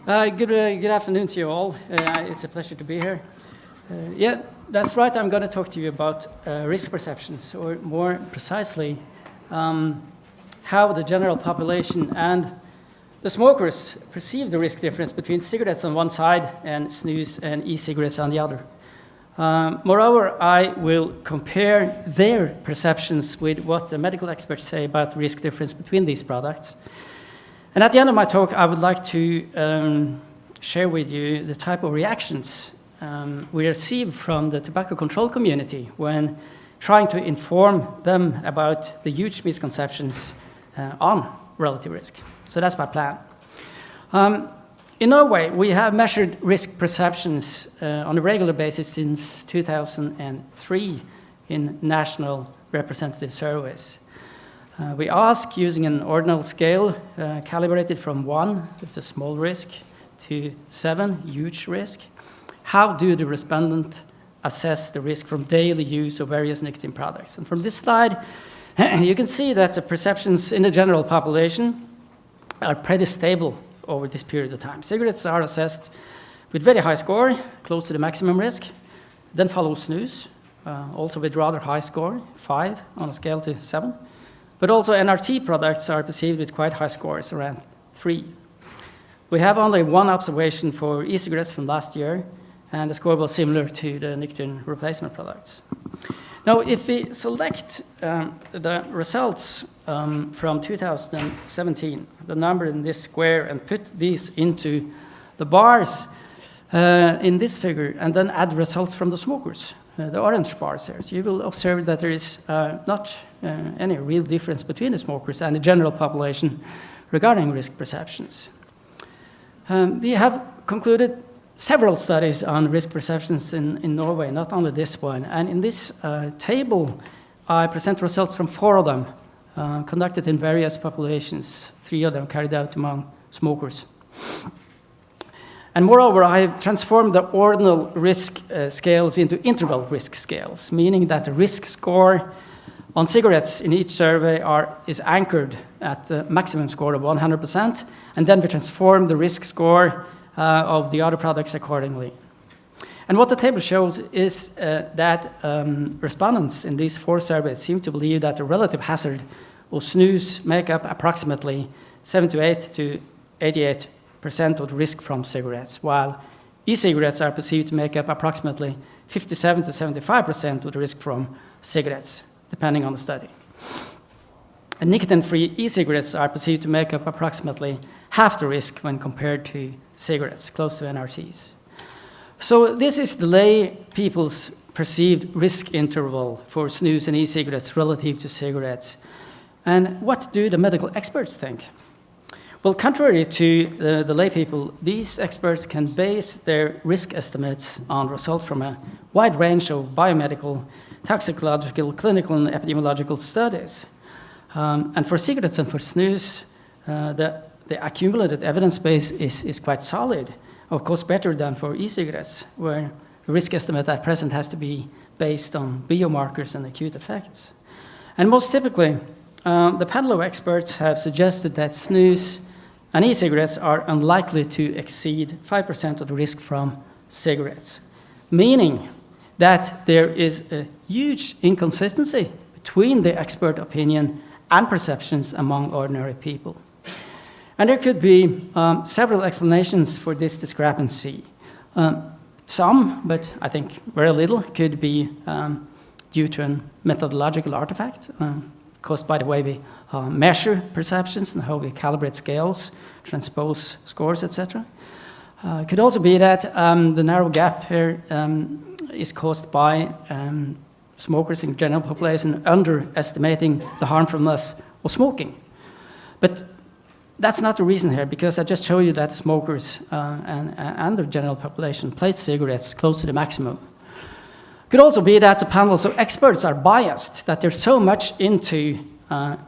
Good afternoon to you all. It's a pleasure to be here. Yeah, that's right. I'm going to talk to you about risk perceptions, or more precisely, how the general population and the smokers perceive the risk difference between cigarettes on one side and snus and e-cigarettes on the other. Moreover, I will compare their perceptions with what the medical experts say about the risk difference between these products. And at the end of my talk, I would like to share with you the type of reactions we receive from the tobacco control community when trying to inform them about the huge misconceptions on relative risk. So that's my plan. In Norway, we have measured risk perceptions on a regular basis since 2003 in national representative surveys. We ask using an ordinal scale calibrated from 1, it's a small risk, to 7, huge risk. How do the respondents assess the risk from daily use of various nicotine products? And from this slide, you can see that the perceptions in the general population are pretty stable over this period of time. Cigarettes are assessed with very high score, close to the maximum risk. Then follows snus, also with rather high score, 5 on a scale to 7. But also NRT products are perceived with quite high scores, around 3. We have only one observation for e-cigarettes from last year, and the score was similar to the nicotine replacement products. Now, if we select the results from 2017, the number in this square, and put these into the bars in this figure, and then add results from the smokers, the orange bars here, so you will observe that there is not any real difference between the smokers and the general population regarding risk perceptions. We have concluded several studies on risk perceptions in Norway, not only this one. And in this table, I present results from 4 of them, conducted in various populations, 3 of them carried out among smokers. And moreover, I have transformed the ordinal risk scales into interval risk scales, meaning that the risk score on cigarettes in each survey is anchored at the maximum score of 100%, and then we transform the risk score of the other products accordingly. And what the table shows is that respondents in these 4 surveys seem to believe that the relative hazard of snus make up approximately 78 to 88% of the risk from cigarettes, while e-cigarettes are perceived to make up approximately 57 to 75% of the risk from cigarettes, depending on the study. And nicotine-free e-cigarettes are perceived to make up approximately half the risk when compared to cigarettes, close to NRTs. So this is the lay people's perceived risk interval for snus and e-cigarettes relative to cigarettes. And what do the medical experts think? Well, contrary to the lay people, these experts can base their risk estimates on results from a wide range of biomedical, toxicological, clinical, and epidemiological studies. And for cigarettes and for snus, the accumulated evidence base is quite solid, of course better than for e-cigarettes, where the risk estimate at present has to be based on biomarkers and acute effects. And most typically, the panel of experts have suggested that snus and e-cigarettes are unlikely to exceed 5% of the risk from cigarettes, meaning that there is a huge inconsistency between the expert opinion and perceptions among ordinary people. And there could be several explanations for this discrepancy. Some, but I think very little, could be due to a methodological artefact caused by the way we measure perceptions and how we calibrate scales, transpose scores, etc. It could also be that the narrow gap here is caused by smokers in the general population underestimating the harmfulness of smoking. But that's not the reason here, because I just show you that smokers and the general population place cigarettes close to the maximum. It could also be that the panels of experts are biased, that they're so much into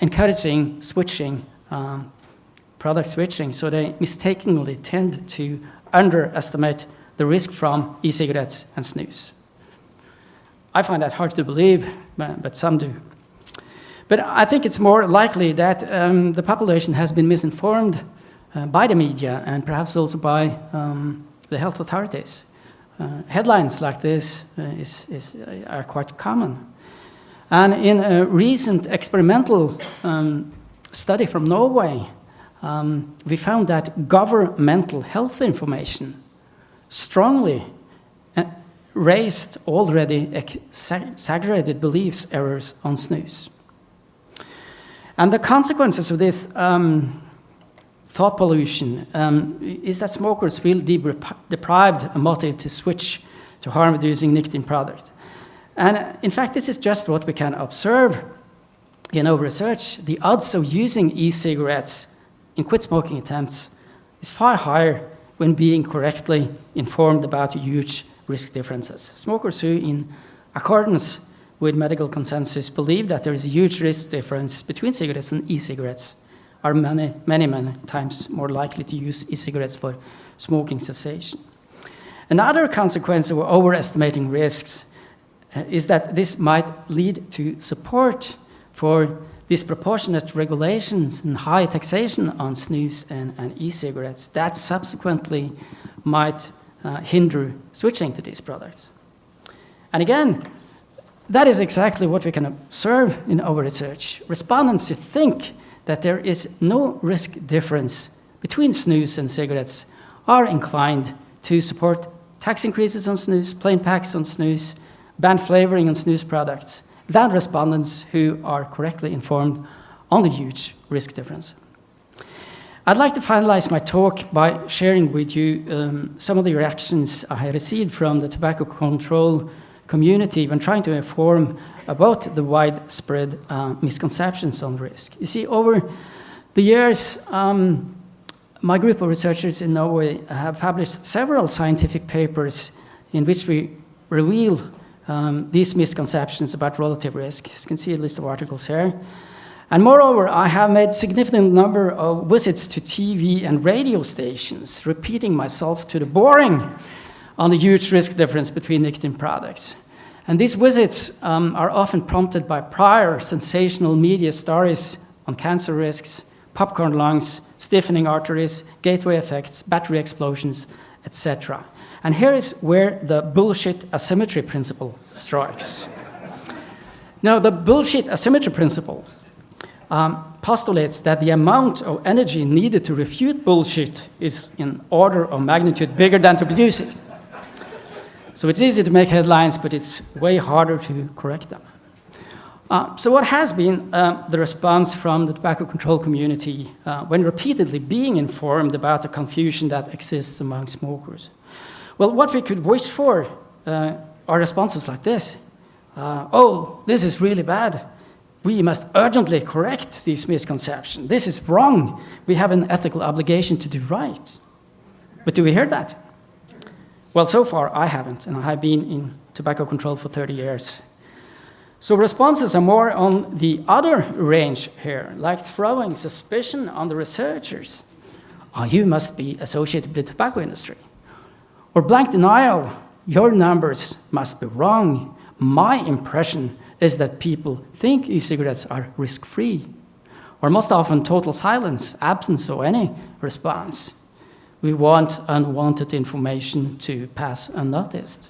encouraging switching, product switching, so they mistakenly tend to underestimate the risk from e-cigarettes and snus. I find that hard to believe, but some do. But I think it's more likely that the population has been misinformed by the media and perhaps also by the health authorities. Headlines like this are quite common. And in a recent experimental study from Norway, we found that governmental health information strongly raised already exaggerated beliefs errors on snus. And the consequences of this thought pollution is that smokers feel deprived a motive to switch to harm-reducing nicotine products. And in fact, this is just what we can observe in our research. The odds of using e-cigarettes in quit smoking attempts is far higher when being correctly informed about huge risk differences. Smokers who, in accordance with medical consensus, believe that there is a huge risk difference between cigarettes and e-cigarettes are many times more likely to use e-cigarettes for smoking cessation. Another consequence of overestimating risks is that this might lead to support for disproportionate regulations and high taxation on snus and e-cigarettes that subsequently might hinder switching to these products. And again, that is exactly what we can observe in our research. Respondents who think that there is no risk difference between snus and cigarettes are inclined to support tax increases on snus, plain packs on snus, ban flavoring on snus products, than respondents who are correctly informed on the huge risk difference. I'd like to finalize my talk by sharing with you some of the reactions I received from the tobacco control community when trying to inform about the widespread misconceptions on risk. You see, over the years, my group of researchers in Norway have published several scientific papers in which we reveal these misconceptions about relative risk. You can see a list of articles here. And moreover, I have made a significant number of visits to TV and radio stations, repeating myself to the boring on the huge risk difference between nicotine products. And these visits are often prompted by prior sensational media stories on cancer risks, popcorn lungs, stiffening arteries, gateway effects, battery explosions, etc. And here is where the bullshit asymmetry principle strikes. Now, the bullshit asymmetry principle postulates that the amount of energy needed to refute bullshit is in order of magnitude bigger than to produce it. So it's easy to make headlines, but it's way harder to correct them. So what has been the response from the tobacco control community when repeatedly being informed about the confusion that exists among smokers? Well, what we could wish for are responses like this. Oh, this is really bad. We must urgently correct these misconceptions. This is wrong. We have an ethical obligation to do right. But do we hear that? Well, so far I haven't, and I have been in tobacco control for 30 years. So responses are more on the other range here, like throwing suspicion on the researchers. Oh, you must be associated with the tobacco industry. Or blank denial, your numbers must be wrong. My impression is that people think e-cigarettes are risk-free. Or most often total silence, absence of any response. We want unwanted information to pass unnoticed.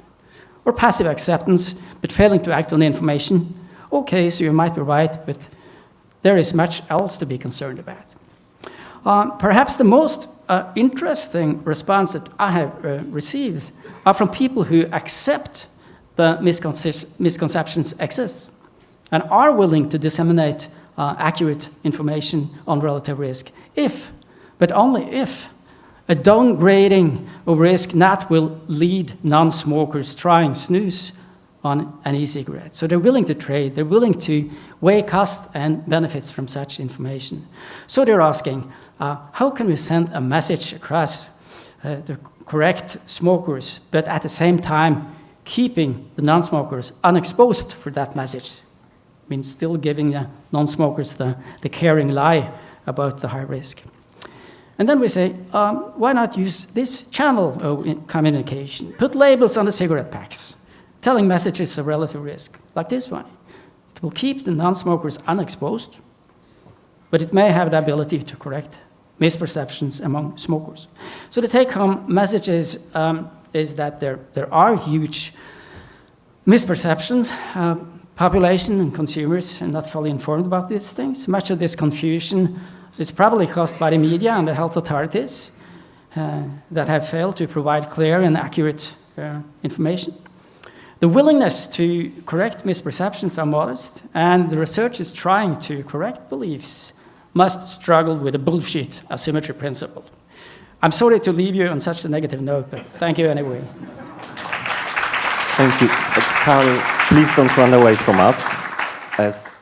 Or passive acceptance, but failing to act on the information. Okay, so you might be right, but there is much else to be concerned about. Perhaps the most interesting response that I have received are from people who accept the misconceptions exist and are willing to disseminate accurate information on relative risk if, but only if, a downgrading of risk not will lead non-smokers trying snus on an e-cigarette. So they're willing to trade, they're willing to weigh costs and benefits from such information. So they're asking, how can we send a message across the correct smokers, but at the same time keeping the non-smokers unexposed for that message? I mean, still giving the non-smokers the caring lie about the high risk. And then we say, why not use this channel of communication? Put labels on the cigarette packs, telling messages of relative risk, like this one. It will keep the non-smokers unexposed, but it may have the ability to correct misperceptions among smokers. So the take-home message is that there are huge misperceptions. Population and consumers are not fully informed about these things. Much of this confusion is probably caused by the media and the health authorities that have failed to provide clear and accurate information. The willingness to correct misperceptions are modest, and the research is trying to correct beliefs must struggle with the bullshit asymmetry principle. I'm sorry to leave you on such a negative note, but thank you anyway. Thank you. Karl, please don't run away from us. As